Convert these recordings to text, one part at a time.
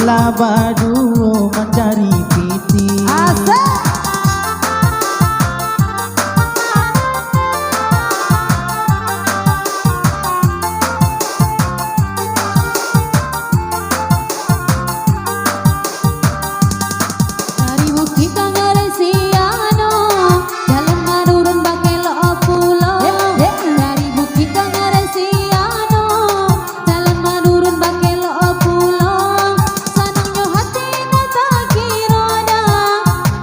Itulah baduo mencari piti. Asik. Dari bukit Tangeresiano, jalan menurun Bakelok pulau. Dari bukit Tangeresiano, jalan menurun Bakelok pulau. Sanangnya hati nata kiroda,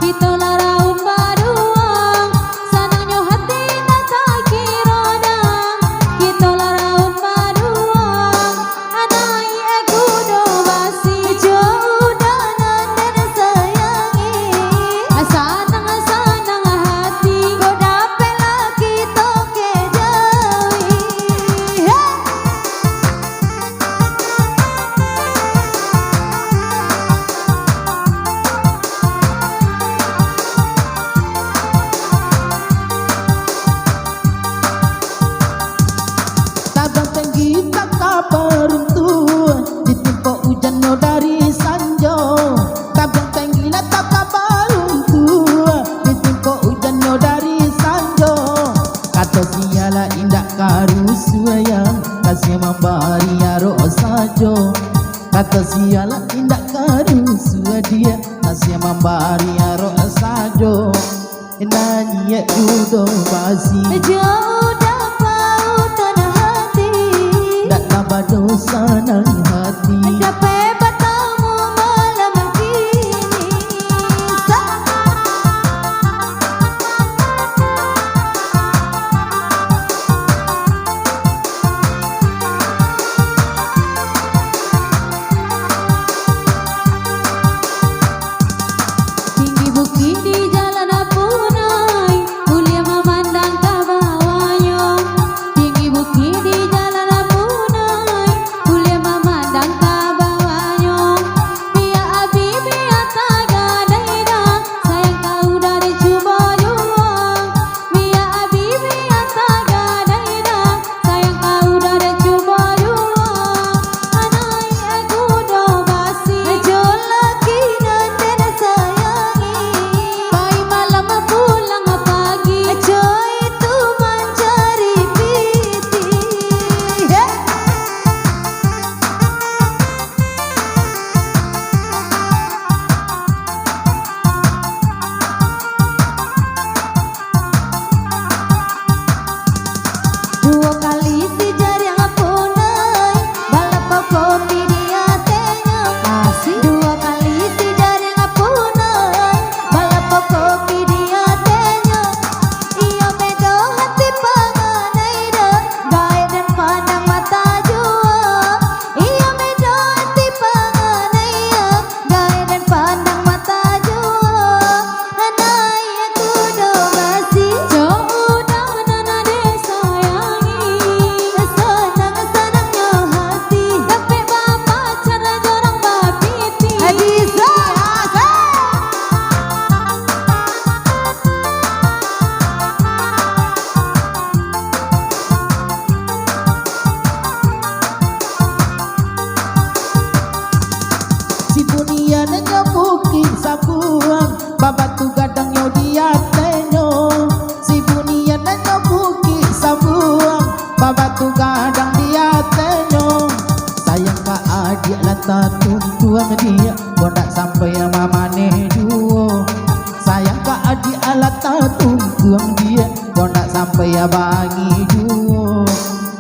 kita laraun baduang. Sanangnya hati nata kiroda, kita laraun baduang. Anai aku do basi, jodoh nanten sayangi. Sanang hati, kau dapet lagi toke jawi. Tabang tinggi tak kabar untuh, ditimpa hujan no dari sanjo. Tabang tinggi lah tak kabar untuh, ditimpa hujan no dari sanjo. Kata siala indak karusu yang kasih membari aro sajo. Kata siala indak karusu dia kasih membari aro sajo. Nanya judo basi Jodoh pautan hati, tak tambah dosa nang hati. dapat bertemu malam kini. Tinggi bukit di jalan Apunai, mulia memandang ke bawahnya. Tinggi bukit di jalan Apunai, mulia memandang ke bawahnya. Biar abi biar tak gadai dah, sayang kau dari cuba juang. Biar abi biar tak gadai dah, sayang kau dari cuba juang. Anai aku do basi, jol lagi nanten sayangi. Pai malam pulang pagi, coy itu mencari piti. Dua kali si jari Apunai, balap kopi dia tengok. Dua kali si jari Apunai, balap kopi dia tengok. Ia bedo hati panganai dah, gaet dan pandang mata jua. Ia bedo hati panganai dah, gaet dan pandang mata jua. Anai aku do basi, jodoh nana desa sayangi. Senang-senangnya hati, tapi bapak cara jorang babiti. Hadiza Si punia nanya bukit sabuang, babatu gadang yo dia tenyo. Si punia nanya bukit sabuang, babatu gadang dia tenyo. Sayang ka adik lata tuntuang dia, kau tak sampai mama ne duo. Sayang ka adik lata tuntuang dia, kau tak sampai bangi duo.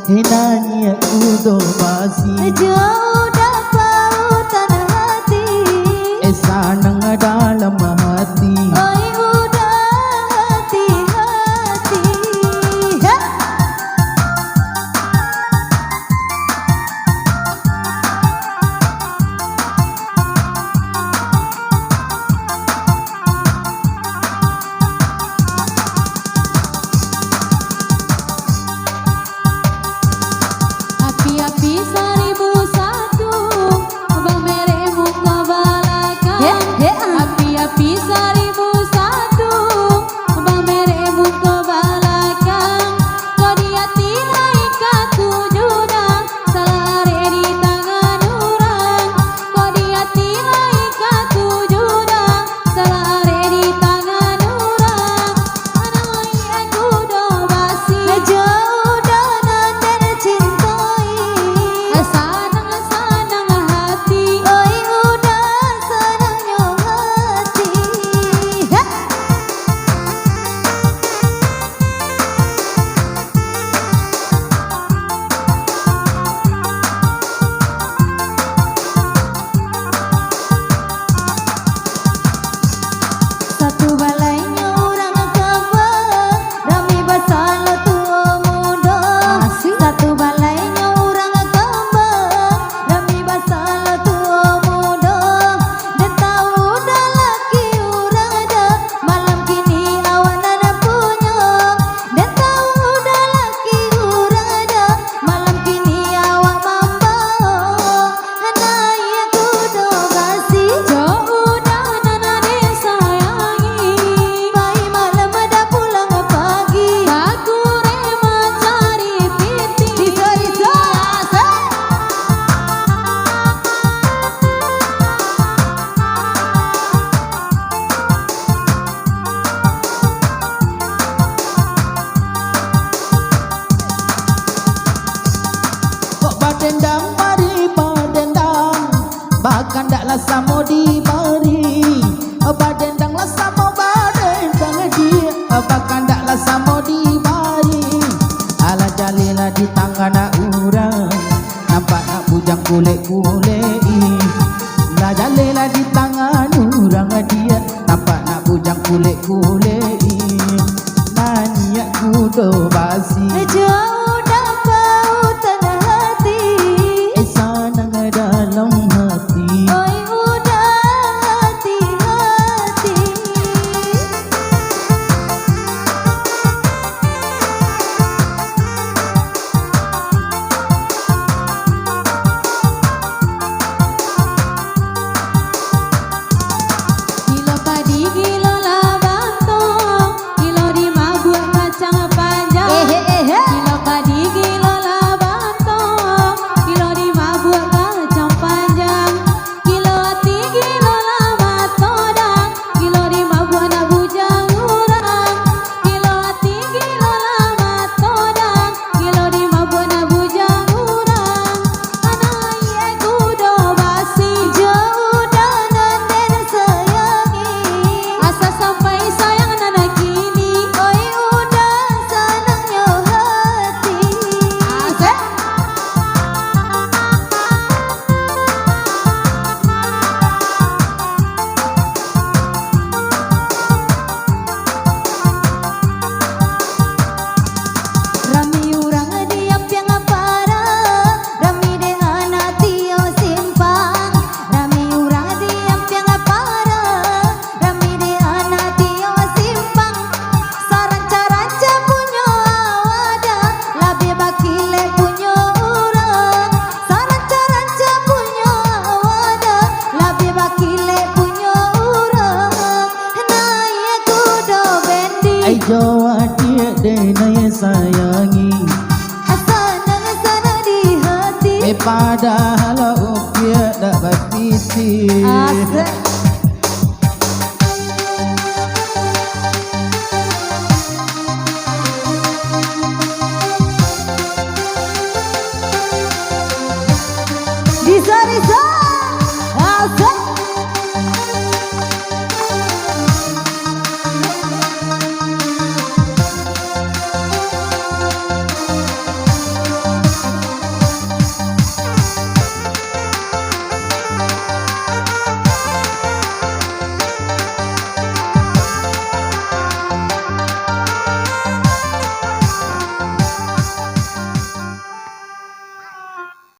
Nanya udo basi jodoh pautan hati, sanang dalam hati. oi udah hati-hati. Api-api 1001, Bahkan daklah samo diberi badendanglah samo badendang dia bahkan daklah samo diberi ala jalilah di tangan urang nampak nak bujang kulit-kulit la jalilah di tangan urang dia nampak nak bujang kulit-kulit nanya kudo basi Jauh dah kau tengah hati, sanang dalam hati oi udah hati-hati. Kilo padi, kilo labantong, kilo di mabuk kacang panjang. Kilo padi, kilo labantong, kilo di mabuk kacang panjang. Kilo hati, kilo lama todang, kilo di mabuk anak bujang urang. Kilo hati, kilo lama todang, kilo di mabuk anak bujang urang. Anak ye kudo basi, jauh dan nanden sayangi. Asa sampai sayang anak kini, oi udah senangnya hati. Asik. Rami urang diam piang para, rami dengan tio simpang. Rami urang diam piang para, rami dengan tio simpang. Saranca-ranca punyo awada, labi bakile punyo urang. Saranca-ranca punyo awada, labi bakile punyo urang. Naya kudo bendi. ai jawa dia denai sayangi Sana di hati. padahal dia dak berpisi Asik.